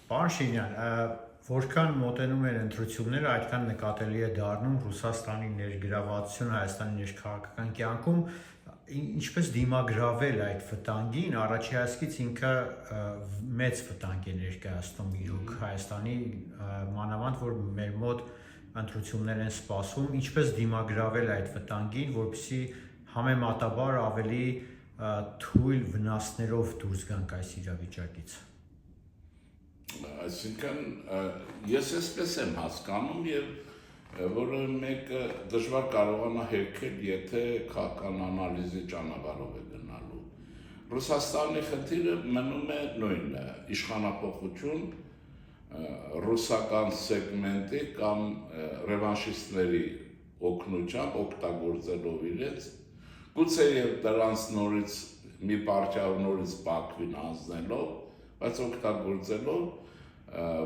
Պարոն Շինյան, որքան մոտենում են ընտրությունները, այդքան նկատելի է դառնում Ռուսաստանի ներգրավվածությունը Հայաստանի ներքաղաքական կյանքում, ինչպես դիմագրավել այդ վտանգին, առաջի հասկից ինքը մեծ վտանգ է ներկայացնում իրոք Հայաստանի, մանավանդ որ մեր մոտ ընտրություններ են սպասվում, ինչպես դիմագրավել այդ վտանգին, որպեսզի համեմատաբար ավելի թույլ վնասներով դուրս գանք այս իրավիճակից։ Այսինքն ես այսպես եմ հասկանում եւ որը մեկը դժվար կարողանա հերքել, եթե քաղաքական անալիզի ճանապարհով է գնալու։ Ռուսաստանի խնդիրը մնում է նույնը՝ իշխանապողություն, ռուսական սեգմենտի կամ ռևանշիստների օգնությամբ օգտագործելով իրենց, գուցե եւ դրանց նորից մի պարտիա նորից Բաքվին անցնելով, բայց օգտագործելով,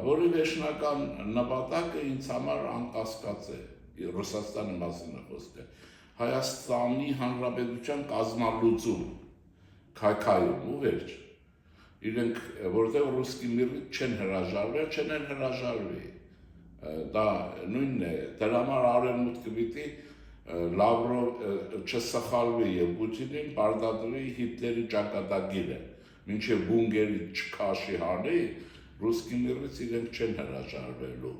որի վերջնական նպատակը ինձ համար անկասկած է, Ռուսաստանի մասին է խոսքը, Հայաստանի Հանրապետության կազմալուծում, քայքայում ու վերջ, իրենք, որտեղ ռուսկի միրից չեն հրաժարվել, չեն էլ հրաժարվի, դա նույնն է, դրա համար արևմուտքը պիտի Լավրով չսխալվի եւ Պուտինին պարտադրի Հիտլերի ճակատագիրը, մինչև բունկերի չքաշի հանի, ռուսկի միրից իրենք չեն հրաժարվելու։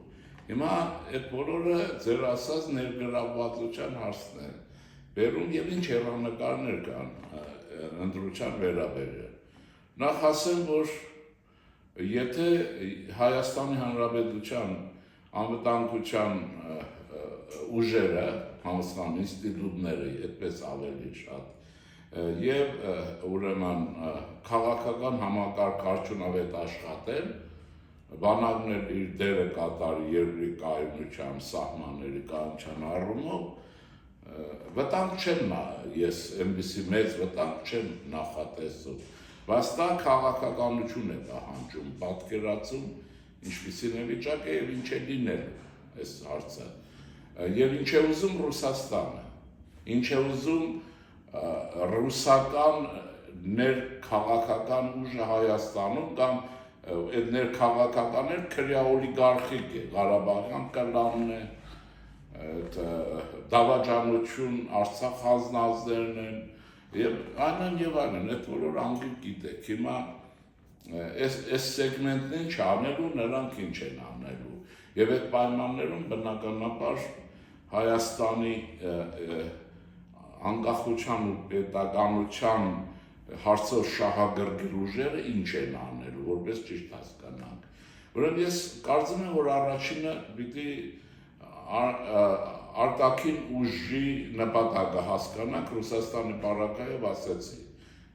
Հիմա այդ բոլորը ձեր ասած ներգրավվածության հարցն է, բերում եւ ինչ հեռանկարներ կան ընտրության վերաբերյալ։ Նախ ասեմ, որ եթե Հայաստանի Հանրապետության անվտանգության ուժերը, համըսկան ինստիտուտները, այդպես ավելի շատ, եւ ուրեմն քաղաքական համակարգ արդյունավետ աշխատեն, բանակներ իր դերը կատարի երկրի կայունության, սահմանների կայունության առումով, վտանգ չեմ ես այնպիսի մեծ վտանգ չեմ նախատեսում, բայց դա քաղաքականություն է պահանջում, պատկերացում, ինչպիսին է վիճակը եւ ինչ է լինել այս հարցը, եւ ինչ է ուզում Ռուսաստանը, ինչ է ուզում ռուսական ներքաղաքական ուժը Հայաստանում կամ այդ ներքաղաքականն քրյա օլիգարխիկ է, Ղարաբաղյան կլանն է, դավաճանություն, Արցախ հանձնազդերն են եւ այլն, այդ բոլոր անգիր գիտեք, հիմա այս սեգմենտն չանելու, նրանք ինչ են անելու եւ այդ պայմաններում բնականաբար Հայաստանի անկախության ու պետականության հարցով շահագրգիռ ուժերը ինչ են անելու, որպես ճիշտ հասկանանք։ Ուրեմն ես կարծում եմ, որ առաջինը պիտի արտաքին ուժի նպատակը հասկանանք, Ռուսաստանի պարագայով ասեցի,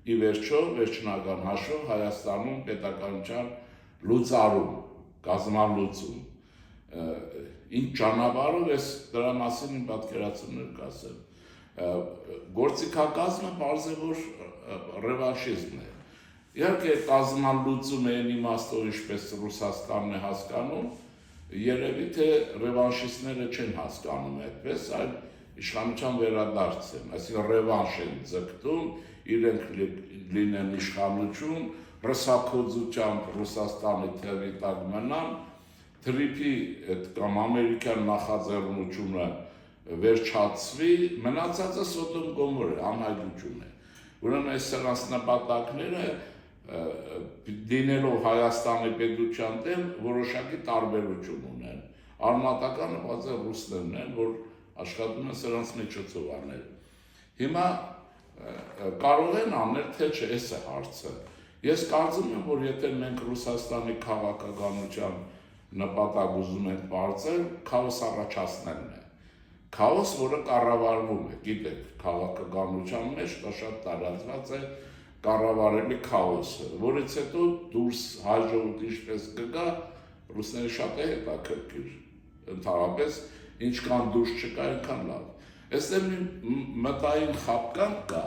ի վերջո վերջնական հաշվով Հայաստանում պետականության լուծարում, կազմալուծում, ինչ ճանապարհով ես դրա մասին իմ պատկերացումներ կասեմ։ Գործիքակազմը պարզ է, որ ռևանշիզմն է։ Իհարկե կազմալուծում է այն իմաստով, ինչպես Ռուսաստանն է հասկանում, երևի թե ռևանշիստները չեն հասկանում այդպես, այլ իշխանության վերադարձ են, այսինքն ռևանշ են ձգտում, իրենք լինեն իշխանություն, ռսաքոծությամբ Ռուսաստանի թևի տակ մնան, թրիփի կամ ամերիկյան նախաձեռնությունը վերջացվի, մնացածը Սոդոմ Գոմոր է, անհայտություն է։ Ուրեմն այս սրանց նպատակները դինելով Հայաստանի պետության դեմ որոշակի տարբերություն ունեն։ Արմատականը բացի ռուսներն են, որ աշխատում են սրանց միջոցով անել։ Հիմա կարող են անել, թե չէ, այս է հարցը։ Ես կարծում եմ, որ եթե մենք Ռուսաստանի քաղաքականության նպատակ ուզում ենք բարձել, քաոս առաջացնելն է։ Քաոս, որը կառավարվում է, գիտեք, քաղաքականության մեջ դա շատ տարածված է կառավարելի քաոսը, որից հետո դուրս հաջողդ ինչպես կգա, ռուսները շատ է հետաքրքիր, ընդհանրապես ինչքան դուրս չկա, այնքան լավ։ Այստեղ մի մտային խաբկան կա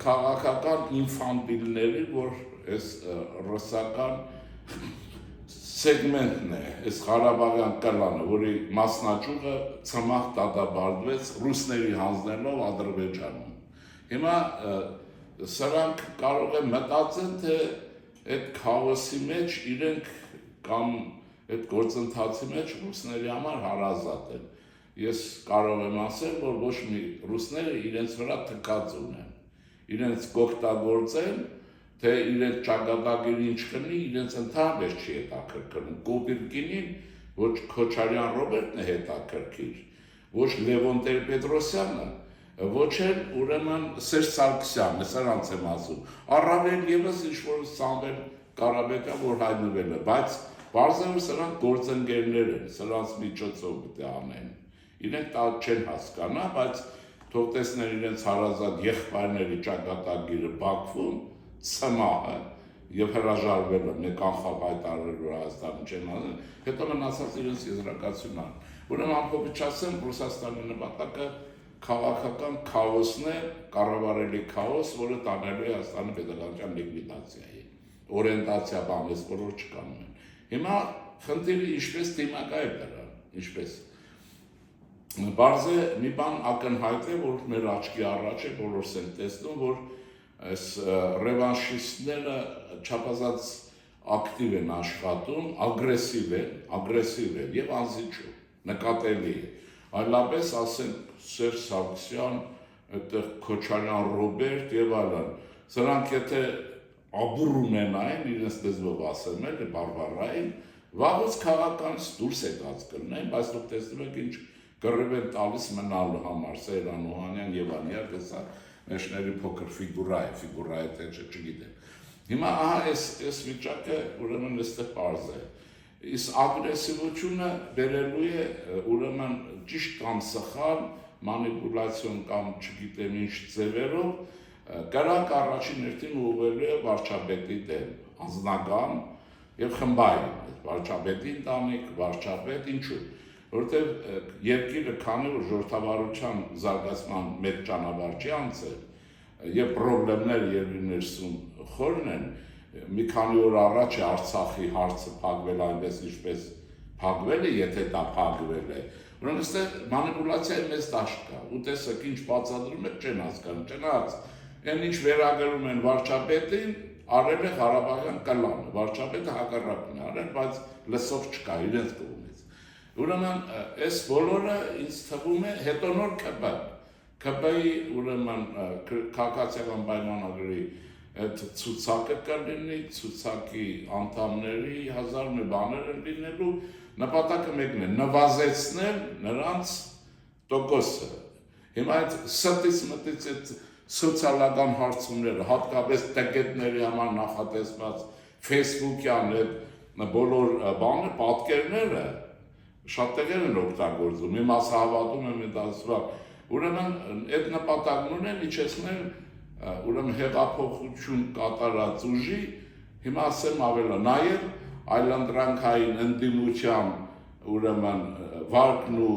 քաղաքական ինֆանտիլների, որ այս ռուսական սեգմենտն է, այս Ղարաբաղյան կլանը, որի մասնաճյուղը ցմահ դատաբարդվեց ռուսների հանձնելով Ադրբեջանում։ Հիմա սրանք կարող են մտածեն, թե այդ քաոսի մեջ իրենք կամ այդ գործընթացի մեջ ռուսների համար հարազատ են։ Ես կարող եմ ասել, որ ոչ մի ռուսները իրենց վրա թքած ունեն, իրենց կօգտագործեն, թե իրենց ճակատագիրը ինչ կնի, իրենց ընդհանրապես չի հետաքրքրում։ Կոպիրկինին ոչ Քոչարյան Ռոբերտն է հետաքրքիր, ոչ Լևոն Տեր-Պետրոսյանը, ոչ էլ ուրեմն Սերժ Սարգսյանը, սրանց եմ ասում։ Առավել ևս ինչ-որ Սամվել Կարապետյան, որ հայտնվել է, բայց բարձր սրանք գործընկերներ են, սրանց միջոցով պետք է անեն։ Իրենք դա չեն հասկանա, բայց թող տեսնեն իրենց հարազատ եղբայրների ճակատագիրը Բաքվում, ՑՄԱ-ը եւ հրաժարվելը մեկ անխափ հայտարարելու Հայաստանը չեն անում, հետո մնացած իրենց եզրակացությունն են։ Ուրեմն ամփոփիչ ասեմ, Ռուսաստանի նպատակը քաղաքական քաոսն է, կառավարելի քաոս, որը տանելու է Հայաստանի պետականության լիկվիդացիայի։ Օրիենտացիա բանես բոլոր չկանում են։ Հիմա խնդիրը ինչպես դիմակայել դրան, ինչպես Բարձ է մի բան ակնհայտ է, որ մեր աչքի առաջ է, բոլորս են տեսնում, որ այս ռևանշիստները չափազանց ակտիվ են աշխատում, ագրեսիվ են եւ անզիջում, նկատելի է։ Այլապես ասենք Սերժ Սարգսյան, այդտեղ Քոչարյան Ռոբերտ եւ այլն, սրանք եթե աբուր ունենային, իրենց դեզվով ասեմ էլ բարբարային, վաղուց քաղաքականից դուրս եկած կլինեն, բայց դուք տեսնում եք ինչ կռիվ են տալիս մնալու համար, Սեյրան Օհանյան եւ Անյար գսա մեջների փոքր ֆիգուրա է թե չգիտեմ։ Հիմա ահա այս վիճակը ուրեմն այստեղ պարզ է։ Իսկ ագրեսիվությունը բերելու է ուրեմն ճիշտ կամ սխալ մանիպուլյացիոն կամ չգիտեմ ինչ ձևերով կրակ առաջին հերթին ուղղելու է վարչապետի դեմ, անձնական եւ խմբային, վարչապետի ընտանիք, վարչապետ, ինչու՞։ Որտեղ երկիրը քանի որ ժողովրդավարության զարգացման մեծ ճանապարհ չի անցել եւ խնդիրները երկրի ներսում խորն են, մի քանի օր առաջ է Արցախի հարցը փակվել այնպես ինչպես փակվել է, եթե դա փակվել է։ Ուրեմն այստեղ մանիպուլյացիայի մեծ դաշտ կա։ Ու տեսեք ինչ բացատրում եք չեն հասկանում, չնայած այն ինչ վերագրում են վարչապետին, արել է Ղարաբաղյան կլանը, վարչապետը հակառակն է արել, բայց լսող չկա իրենց կողմից։ Ուրեմն այս բոլորը ինձ թվում է հետո նոր ԿՊ-ի ուրեմն քաղաքացիական պայմանագրի այդ ցուցակը կլինի, ցուցակի անդամների հազար մի բաներ են լինելու, նպատակը մեկն է նվազեցնել նրանց տոկոսը։ Հիմա այդ ստից մտից այդ սոցիալական հարցումները, հատկապես տեկետների համար նախատեսված Facebook-յան այդ բոլոր բանը, պատկերները շատ տեղեր են օգտագործում, մի մասը հավատում եմ այդ ասված, ուրեմն այդ նպատակն ունեն իջեցնել ուրեմն հեղափոխություն կատարած ուժի, հիմա ասեմ ավելը, նաև այլանդրանքային ընդդիմության ուրեմն վարկն ու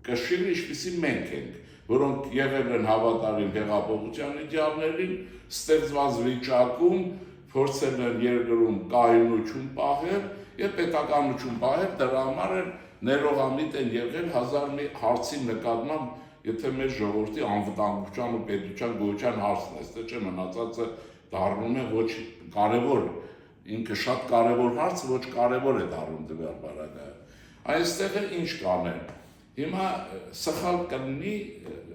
կշիռը ինչպիսի մենք ենք, որոնք եղել են հավատարիմ հեղափոխության իդեալներին, ստեղծված վիճակում փորձել են երկրում կայունություն պահել եւ պետականություն պահել, դրա համար էլ ներողամիտ են եղել հազար մի հարցի նկատմամբ, եթե մեր ժողովրդի անվտանգության ու պետության գոյության հարցն է, այստեղ չէ մնացածը դառնում է ոչ կարևոր, ինքը շատ կարևոր հարց, ոչ կարևոր է դառնում դեպի բարակայը։ Այստեղ ինչ կանեն։ Հիմա սխալ կլինի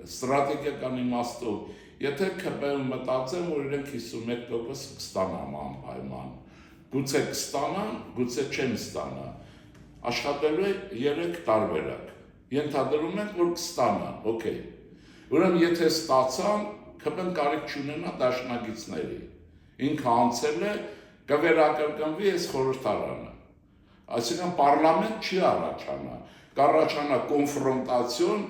ստրատեգիական իմաստով, եթե ԿՊ-ում մտածեմ, որ իրենք 51% կստանան անպայման, գուցե կստանան, գուցե չեն ստանա, աշխատելու է 3 տարբերակ, ենթադրում ենք, որ կստանան, օքեյ, ուրեմն եթե ստացան, ԿՊ-ն կարիք չունենա դաշնակիցների, ինքը անցել է, կվերակրկնվի այս խորհրդարանը, այսինքն պարլամենտ չի առաջանա, կառաջանա կոնֆրոնտացիոն,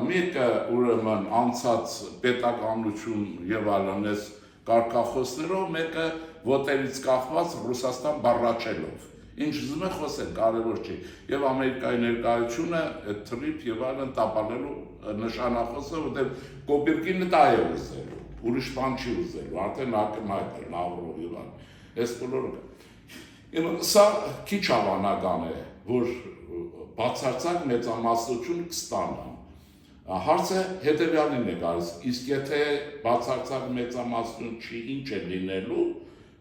մեկը ուրեմն անցած պետականություն եւ այլն այս կարգախոսներով, մեկը ոտերից կախված Ռուսաստան բառաչելով։ Ինչ ուզում է խոսել, կարևոր չի։ Եվ Ամերիկայի ներկայությունը այդ թրիփ եւ այլն տապալելու նշանախոսը, որտեղ Կոպիրկինը դա է ուզելու, ուրիշ բան չի ուզելու, արդեն ակնհայտ է Լավրով եւ այլն։ Այս բոլորը։ Սա քիչ հավանական է, որ բացարձակ մեծամասնություն կստանան։ Հարցը հետևյալին է գալիս, իսկ եթե բացարձակ մեծամասնություն չի, ինչ է լինելու,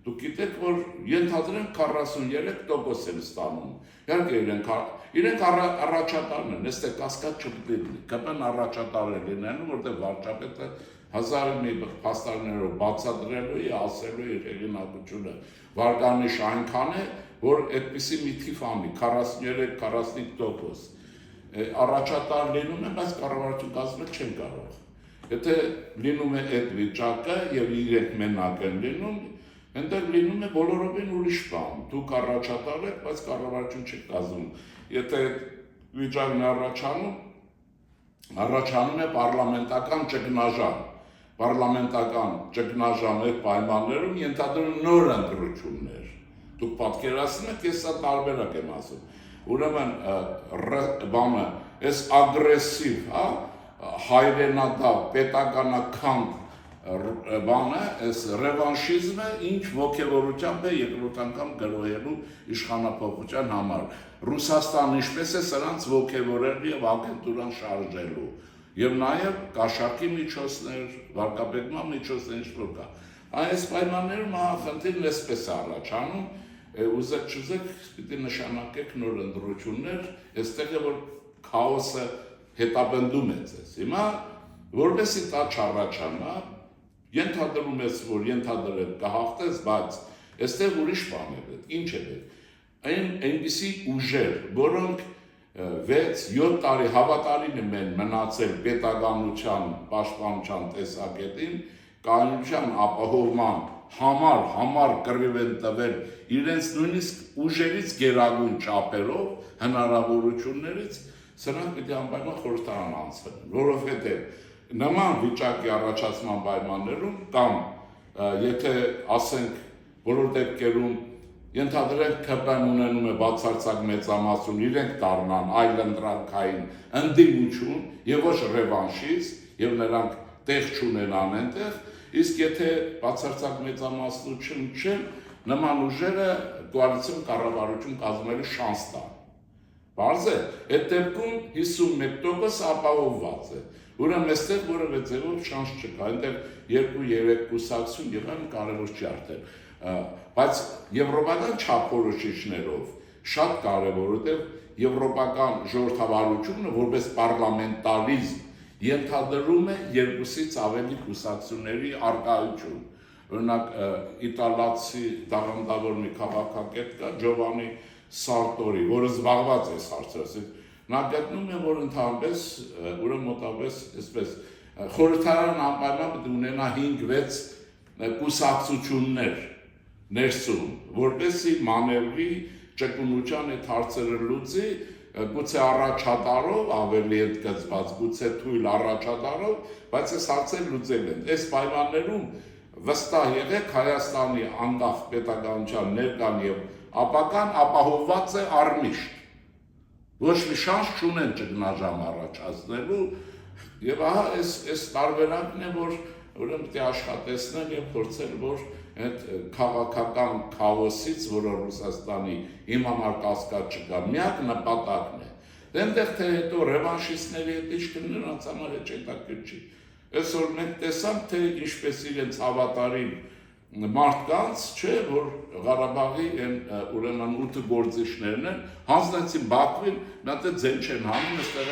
Դուք գիտեք, որ ենթադրենք 43% են ստանում։ Իհարկե իրենք առաջատարն են, այստեղ կասկած չպետք է լինի։ Կապան առաջատար է լինելու, որտեղ վարչապետը հազար մի փաստարկներով բացատրելու է, ասելու իր հեղինակությունը վարկանիշ այնքան է, որ այդպիսի մի թիվ անի 43-45% առաջատար լինում է, բայց կառավարություն կազմել չեն կարող։ Եթե լինում է այդ վիճակը եւ իրենք մենակ են լինում, այնտեղ լինում է բոլորովին ուրիշ բան։ Դուք առաջատար եք, բայց կառավարություն չեք կազմում։ Եթե վիճակն առաջանում է պարլամենտական ճգնաժամ։ Պարլամենտական ճգնաժամ այդ պայմաններում ենթադրում նոր ընտրություններ։ Դուք պատկերացնում եք, ես սա տարբերակ եմ ասում։ Ուրեմն բանը, այս ագրեսիվ, հա, հայրենադավ, պետականական բանը, այս ռևանշիզմը ինչ ոգևորությամբ է երկրորդ անգամ գրոհելու իշխանափոխության համար։ Ռուսաստանը ինչպես է սրանց ոգևորել եւ ագենտուրան շարժելու եւ նաեւ կաշառքի միջոցներ, վարկաբեկման միջոցներ ինչ-որ կա։ Այս պայմաններում խնդիրն էսպես է առաջանում, ուզեք չուզեք պիտի նշանակեք նոր ընտրություններ, այստեղ է որ քաոսը հետապնդում է ձեզ։ Հիմա որպեսզի դա չառաջանա, ենթադրում ես, որ ենթադրել կհաղթես, բայց այստեղ ուրիշ բան է պետք, ինչ է պետք։ Այնպիսի ուժեր, որոնք 6-7 տարի հավատարիմ են մնացել պետականության, պաշտպանության տեսակետին, կայունության ապահովման համար կռիվ են տվել իրենց նույնիսկ ուժերից գերագույն չափերով, հնարավորություններից, սրանք պիտի անպայման խորհրդարան անցնեն, որովհետև նման վիճակի առաջացման պայմաններում կամ եթե ասենք բոլոր դեպքերում ենթադրենք ԿՊ-ն ունենում է բացարձակ մեծամասուն, իրենք դառնան այլընտրանքային ընդդիմություն եւ ոչ ռևանշիստ եւ նրանք տեղ չունենան այնտեղ, իսկ եթե բացարձակ մեծամասնություն չեն, նման ուժերը կոալիցիոն կառավարություն կազմելու շանս տան։ Բարձ է, այդ դեպքում 51% ապահովված է։ Ուրեմն այստեղ որևէ ձևով շանս չկա, այնտեղ 2-3 կուսակցություն եւ այն կարևոր չի արդեն։ Բայց եվրոպական չափորոշիչներով շատ կարևոր, որտեղ եվրոպական ժողովրդավարությունը որպես պարլամենտարիզմ ենթադրում է 2-ից ավելի կուսակցությունների առկայություն։ Օրինակ իտալացի դաղանդավոր մի քաղաքագետ կա Ջովանի Սարտորի, որը զբաղված է հարցերով, նա գտնում է, որ ընդհանրապես ուրեմն մոտավորապես այսպես խորհրդարան անպայման պետք է ունենա 5-6 կուսակցություններ ներսում, որպեսզի մանևրի ճկունության այդ հարցերը լուծի, գուցե առաջատարով ավելի ընդգծված, գուցե թույլ առաջատարով, բայց այս հարցերը լուծել են։ Այս պայմաններում վստահ եղեք Հայաստանի անկախ պետականության ներկան եւ ապական ապահովված է առմիշտ։ Ոչ մի շանս չունեն ճգնաժամ առաջացնելու եւ ահա այս տարբերակն է, որ ուրեմն պետք է աշխատեցնել եւ փորձել, որ այդ քաղաքական քաոսից, որը Ռուսաստանի իմ համար կասկած չկա, միակ նպատակն է։ Դենտեղ թե հետո ռևանշիստների հետ ինչ կլինի, նրանց համար հետաքրքիր չի։ Այսօր մենք տեսանք, թե ինչպես իրենց հավատարիմ մարդկանց, չէ, որ Ղարաբաղի ուրեմն 8 գործիչներն են, հանձնեցին Բաքվին, նա դե ձեն չեն հանում, այստեղ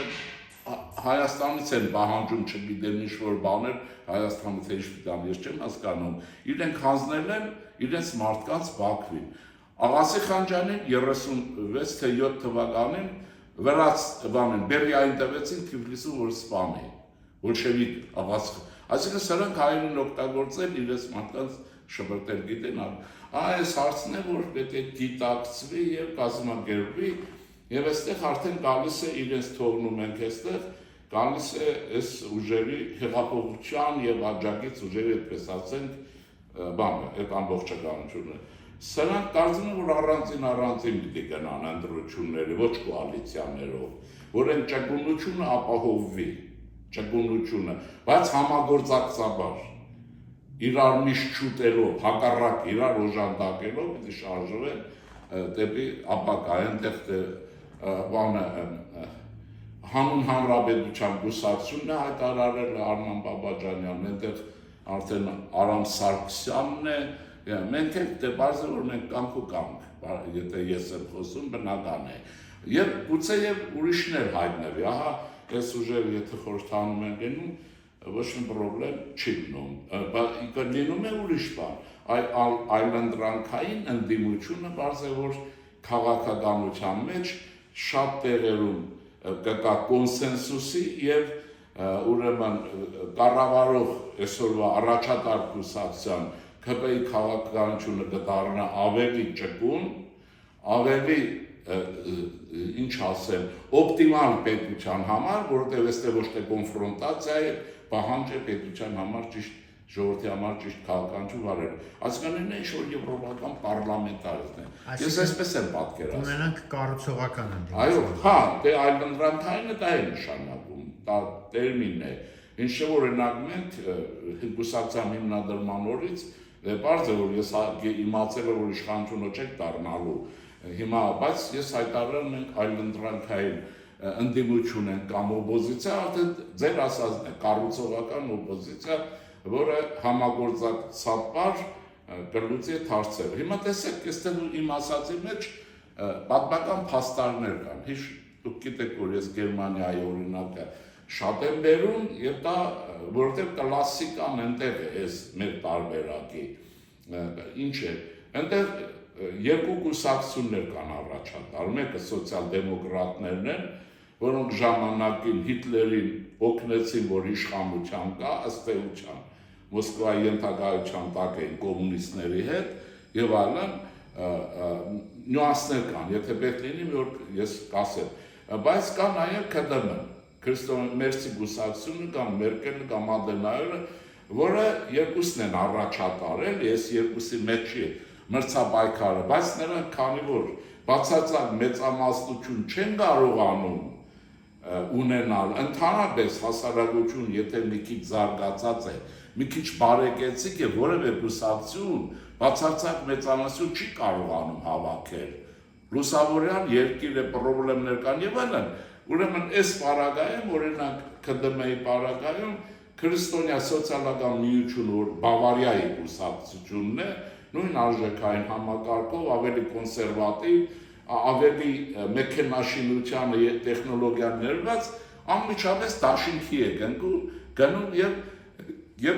Հայաստանից են պահանջում չգիտեմ ինչ-որ բաներ, Հայաստանից ինչ պիտան, ես չեմ հասկանում, իրենք հանձնել են իրենց մարդկանց Բաքվին։ Աղասի Խանջյանին 36 թե 7 թվականին վրաց բանեն, Բերիային տվեցին Թիֆլիսում, որ սպանի, բոլշևիկ Աղասի, այսինքն սրանք հայերին օգտագործել իրենց մարդկանց շպրտել գիտեն, այս հարցն է, որ պետք է դիտակցվի եւ կազմակերպվի եւ այստեղ արդեն գալիս է իրենց թողնում ենք այստեղ, գալիս է այս ուժերի հեղափոխության եւ աջակից ուժերի, այդպես ասենք, բանը, այդ ամբողջականությունը։ Սրանք կարծում եմ, որ առանձին պիտի գնան ընտրությունները, ոչ կոալիցիաներով, որ այն ճկունությունը ապահովվի, ճկունությունը, բայց համագործակցաբար, իրար միշտ շուտելով, հակառակ իրար օժանդակելով, պիտի շարժվեն դեպի ապակա, այնտեղ բանը հանուն հանրապետության կուսակցությունն է հայտարարել Արման Բաբաջանյանն, այնտեղ արդեն Արամ Սարգսյանն է, Մենք էլ դե բարձր որ մենք կանք ու կանք, եթե ես եմ խոսում, բնական է։ Եվ գուցե եւ ուրիշներ հայտնվի, ահա այս ուժերը եթե խորհրդանում են գնում, ոչ մի պրոբլեմ չի լինում, բայց լինում է ուրիշ բան, այլընտրանքային ընդդիմությունը բարձր որ քաղաքականության մեջ շատ տեղերում կկա կոնսենսուսի եւ ուրեմն կառավարող այսօրվա առաջատար կուսակցության ԿՊ-ի քաղաքականությունը կդառնա ավելի ճկուն, ավելի ինչ ասեմ, օպտիմալ պետության համար, որովհետեւ այստեղ ոչ թե կոնֆրոնտացիա է, պահանջ է պետության համար ճիշտ ժողովրդի համար ճիշտ քաղաքականություն վարել։ Այսինքն ինչ որ եվրոպական պարլամենտարիզմ է։ Ես այսպես եմ պատկերացնում։ Ունենանք կառուցողական ընդդիմություն։ Այո, հա, դե այլընտրանքայինը դա է նշանակում, դա տերմին է։ Ինչը օրինակ մենք կուսակցության հիմնադրման օրից դե բարձր որ ես իմացել եմ որ իշխանությունը չեք դառնալու հիմա, բայց ես հայտարարել մենք այլընտրանքային ընդդիմություն են կամ օպոզիցիա, արդեն ձեր ասածն է, կառուցողական օպոզիցիա, որը համագործակցաբար կլուծի այդ հարցերը։ Հիմա տեսեք, այստեղ իմ ասածի մեջ պատմական փաստարներ կան։ Դուք գիտեք, որ ես Գերմանիայի օրինակը շատ եմ բերում, եւ դա որովհետեւ կլասիկան այնտեղ է, այս մեր տարբերակի։ Ինչ է, այնտեղ երկու կուսակցություններ կան առաջատար, մեկը սոցիալ-դեմոկրատներն են, որոնք ժամանակին Հիտլերին օգնեցին, որ իշխանության կա, ըստ էության, Մոսկվայի ենթակայության տակ էին կոմունիստների հետ եւ այլն, նյուանսներ կան, եթե պետք լինի, մի օր ես կասեմ, բայց կա նաեւ ԿԴՄ, քրիստոնեացի կուսակցությունը կամ Մերկելը կամ Ադենաուերը, որը երկուսն են առաջատարել, ես երկուսի մեջ չի մրցապայքարը, բայց նրանք քանի որ բացարձակ մեծամասնություն չեն կարողանում ունենալ, ընդհանրապես հասարակություն, եթե մի քիչ զարգացած է, մի քիչ բարեկեցիկ է, որևէ կուսակցություն բացարձակ մեծամասնություն չի կարողանում հավաքել։ Լուսավորյան երկիր է, պրոբլեմներ կան եւ այլն։ Ուրեմն այս պարագայում, օրինակ ԿԴՄ-ի պարագայում քրիստոնյա սոցիալական միություն, որ Բավարիայի կուսակցությունն է, նույն արժեքային համակարգով ավելի կոնսերվատիվ, ավելի մեքենաշինությանը եւ տեխնոլոգիան ներված, անմիջապես դաշինքի է գնում եւ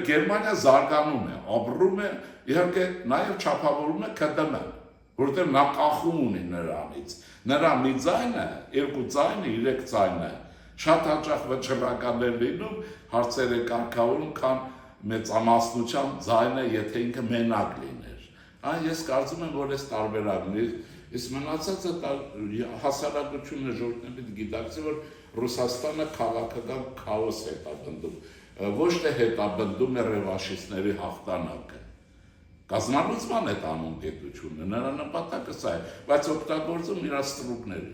Գերմանիա զարգանում է, ապրում է, իհարկե նաեւ չափավորում է ԿԴՄ-ն, որովհետեւ նա կախում ունի նրանից։ Նրա մի ձայնը, երկու ձայնը, երեք ձայնը շատ հաճախ վճռական է լինում, հարցերը կարգավորում, քան մեծամասնության ձայնը, եթե ինքը մենակ լիներ։ Ես կարծում եմ, որ այս տարբերակն է, իսկ մնացածը հասարակությունը ժողովուրդը պետք է գիտակցի, որ Ռուսաստանը քաղաքական քաոս է հետապնդում, ոչ թե հետապնդում է ռևանշիստների հաղթանակը։ Կազմալուծման է տանում պետությունը, նրա նպատակը սա է, բայց օգտագործում իր ստրուկները։